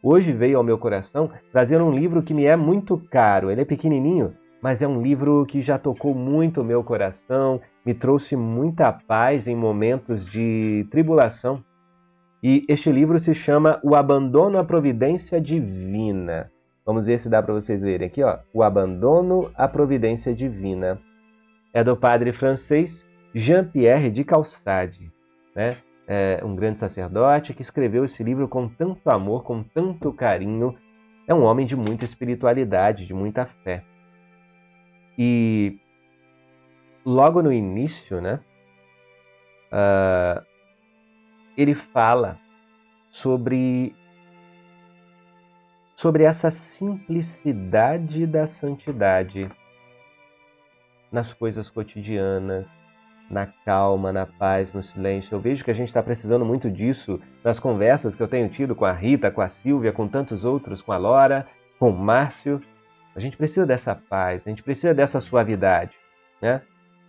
hoje veio ao meu coração trazer um livro que me é muito caro. Ele é pequenininho, mas é um livro que já tocou muito o meu coração, me trouxe muita paz em momentos de tribulação. E este livro se chama O Abandono à Providência Divina. Vamos ver se dá para vocês verem aqui, ó. O Abandono à Providência Divina. É do padre francês Jean-Pierre de Caussade, né? É um grande sacerdote que escreveu esse livro com tanto amor, com tanto carinho. É um homem de muita espiritualidade, de muita fé. E logo no início, né, ele fala sobre essa simplicidade da santidade nas coisas cotidianas, na calma, na paz, no silêncio. Eu vejo que a gente está precisando muito disso nas conversas que eu tenho tido com a Rita, com a Silvia, com tantos outros, com a Lora, com o Márcio. A gente precisa dessa paz, a gente precisa dessa suavidade, né?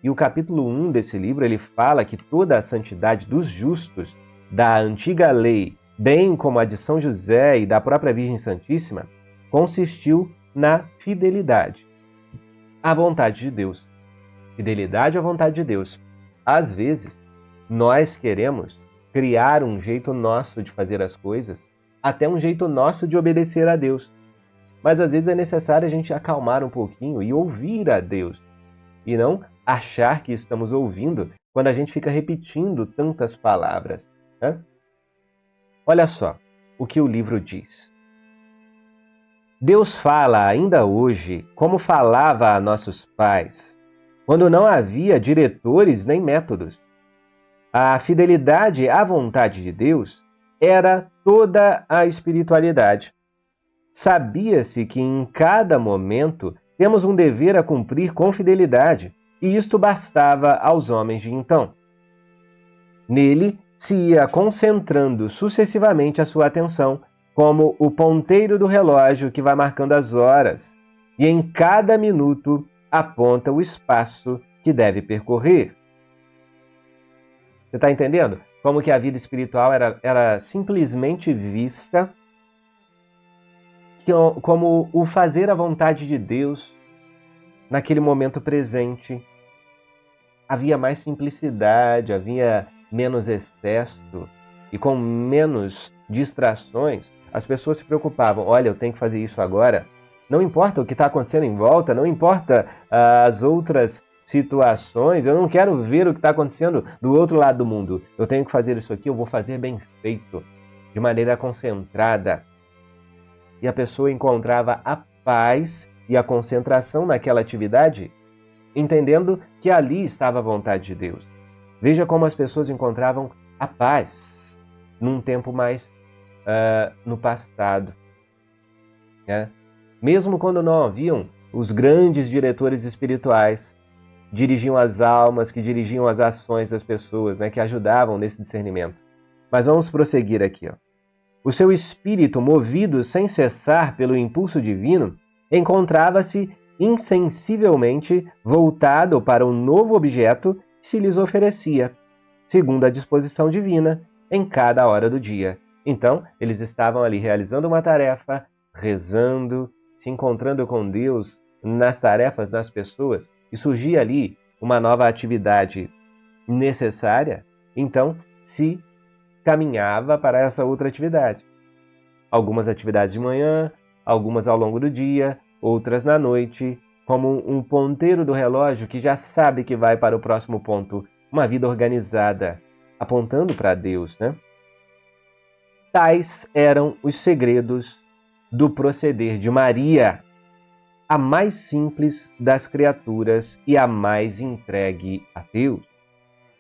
E o capítulo 1 desse livro, ele fala que toda a santidade dos justos, da antiga lei, bem como a de São José e da própria Virgem Santíssima, consistiu na fidelidade à vontade de Deus. Fidelidade à vontade de Deus. Às vezes, nós queremos criar um jeito nosso de fazer as coisas, até um jeito nosso de obedecer a Deus. Mas às vezes é necessário a gente acalmar um pouquinho e ouvir a Deus. E não achar que estamos ouvindo quando a gente fica repetindo tantas palavras, né? Olha só o que o livro diz. Deus fala ainda hoje como falava a nossos pais, quando não havia diretores nem métodos. A fidelidade à vontade de Deus era toda a espiritualidade. Sabia-se que em cada momento temos um dever a cumprir com fidelidade, e isto bastava aos homens de então. Nele se ia concentrando sucessivamente a sua atenção, como o ponteiro do relógio que vai marcando as horas, e em cada minuto aponta o espaço que deve percorrer. Você está entendendo? Como que a vida espiritual era simplesmente vista como o fazer a vontade de Deus naquele momento presente. Havia mais simplicidade, havia menos excesso e com menos distrações, as pessoas se preocupavam. Olha, eu tenho que fazer isso agora. Não importa o que está acontecendo em volta, não importa as outras situações, eu não quero ver o que está acontecendo do outro lado do mundo. Eu tenho que fazer isso aqui, eu vou fazer bem feito, de maneira concentrada. E a pessoa encontrava a paz e a concentração naquela atividade, entendendo que ali estava a vontade de Deus. Veja como as pessoas encontravam a paz num tempo mais no passado, né? Mesmo quando não haviam os grandes diretores espirituais, dirigiam as almas, que dirigiam as ações das pessoas, né? Que ajudavam nesse discernimento. Mas vamos prosseguir aqui, ó. O seu espírito, movido sem cessar pelo impulso divino, encontrava-se insensivelmente voltado para um novo objeto que se lhes oferecia, segundo a disposição divina, em cada hora do dia. Então, eles estavam ali realizando uma tarefa, rezando, se encontrando com Deus nas tarefas das pessoas, e surgia ali uma nova atividade necessária, então se caminhava para essa outra atividade. Algumas atividades de manhã, algumas ao longo do dia, outras na noite, como um ponteiro do relógio que já sabe que vai para o próximo ponto. Uma vida organizada, apontando para Deus, né? Tais eram os segredos do proceder de Maria, a mais simples das criaturas e a mais entregue a Deus.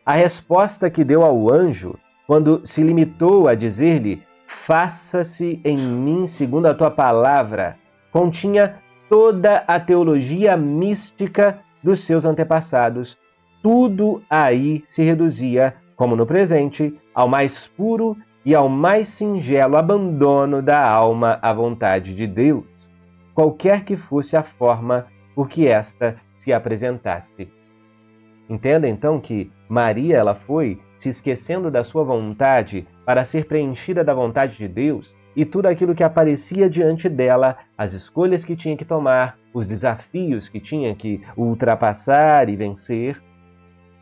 A resposta que deu ao anjo, quando se limitou a dizer-lhe: faça-se em mim segundo a tua palavra, continha toda a teologia mística dos seus antepassados. Tudo aí se reduzia, como no presente, ao mais puro e ao mais singelo abandono da alma à vontade de Deus, qualquer que fosse a forma por que esta se apresentasse. Entenda então que Maria ela foi se esquecendo da sua vontade para ser preenchida da vontade de Deus, e tudo aquilo que aparecia diante dela, as escolhas que tinha que tomar, os desafios que tinha que ultrapassar e vencer,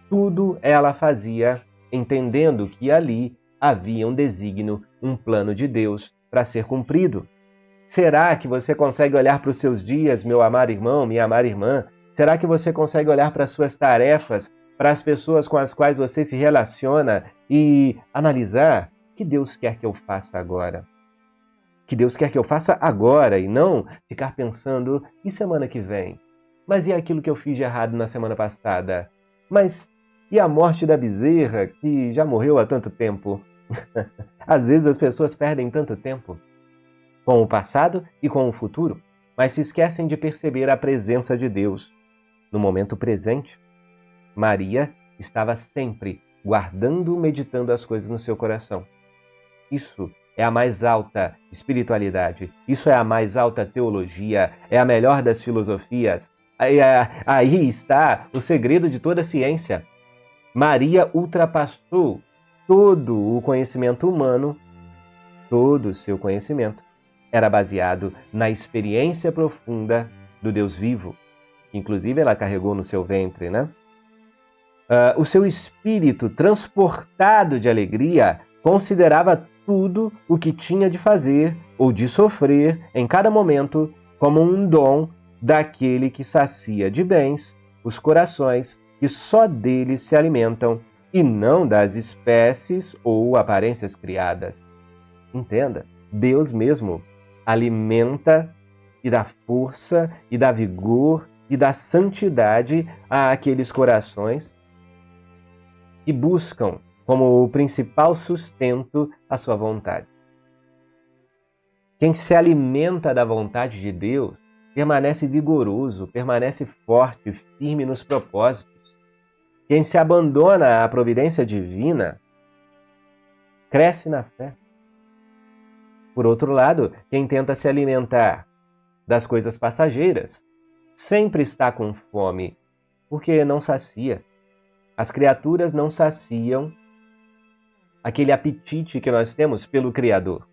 tudo ela fazia entendendo que ali havia um desígnio, um plano de Deus para ser cumprido. Será que você consegue olhar para os seus dias, meu amado irmão, minha amada irmã? Será que você consegue olhar para as suas tarefas, para as pessoas com as quais você se relaciona e analisar o que Deus quer que eu faça agora? Que Deus quer que eu faça agora e não ficar pensando, e semana que vem? Mas e aquilo que eu fiz de errado na semana passada? Mas e a morte da bezerra, que já morreu há tanto tempo? Às vezes as pessoas perdem tanto tempo com o passado e com o futuro, mas se esquecem de perceber a presença de Deus no momento presente. Maria estava sempre guardando, meditando as coisas no seu coração. Isso é a mais alta espiritualidade, isso é a mais alta teologia, é a melhor das filosofias. Aí está o segredo de toda a ciência. Maria ultrapassou todo o conhecimento humano, todo o seu conhecimento era baseado na experiência profunda do Deus vivo, que inclusive ela carregou no seu ventre, né? O seu espírito, transportado de alegria, considerava tudo o que tinha de fazer ou de sofrer em cada momento como um dom daquele que sacia de bens os corações que só deles se alimentam e não das espécies ou aparências criadas. Entenda, Deus mesmo alimenta e dá força e dá vigor e dá santidade àqueles corações que buscam como o principal sustento a sua vontade. Quem se alimenta da vontade de Deus permanece vigoroso, permanece forte, firme nos propósitos. Quem se abandona à providência divina cresce na fé. Por outro lado, quem tenta se alimentar das coisas passageiras sempre está com fome, porque não sacia. As criaturas não saciam aquele apetite que nós temos pelo Criador.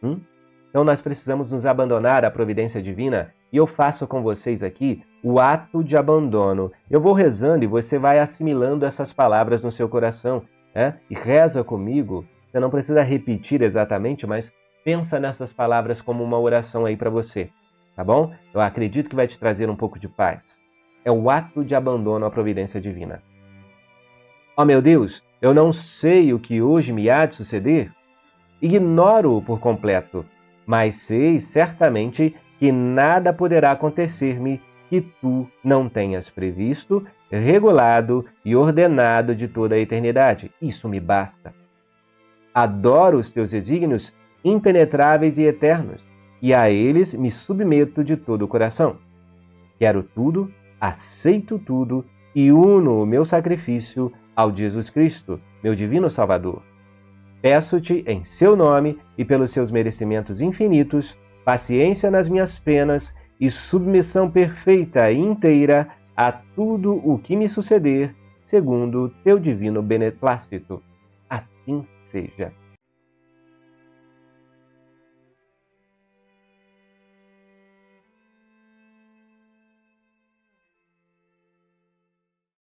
Então nós precisamos nos abandonar à providência divina e eu faço com vocês aqui o ato de abandono. Eu vou rezando e você vai assimilando essas palavras no seu coração, né? E reza comigo. Você não precisa repetir exatamente, mas pensa nessas palavras como uma oração aí para você, tá bom? Eu acredito que vai te trazer um pouco de paz. É o ato de abandono à providência divina. Ó meu Deus, eu não sei o que hoje me há de suceder. Ignoro-o por completo, mas sei certamente que nada poderá acontecer-me que tu não tenhas previsto, regulado e ordenado de toda a eternidade. Isso me basta. Adoro os teus desígnios impenetráveis e eternos, e a eles me submeto de todo o coração. Quero tudo, aceito tudo e uno o meu sacrifício ao de Jesus Cristo, meu divino Salvador. Peço-te, em seu nome e pelos seus merecimentos infinitos, paciência nas minhas penas e submissão perfeita e inteira a tudo o que me suceder, segundo teu divino beneplácito. Assim seja.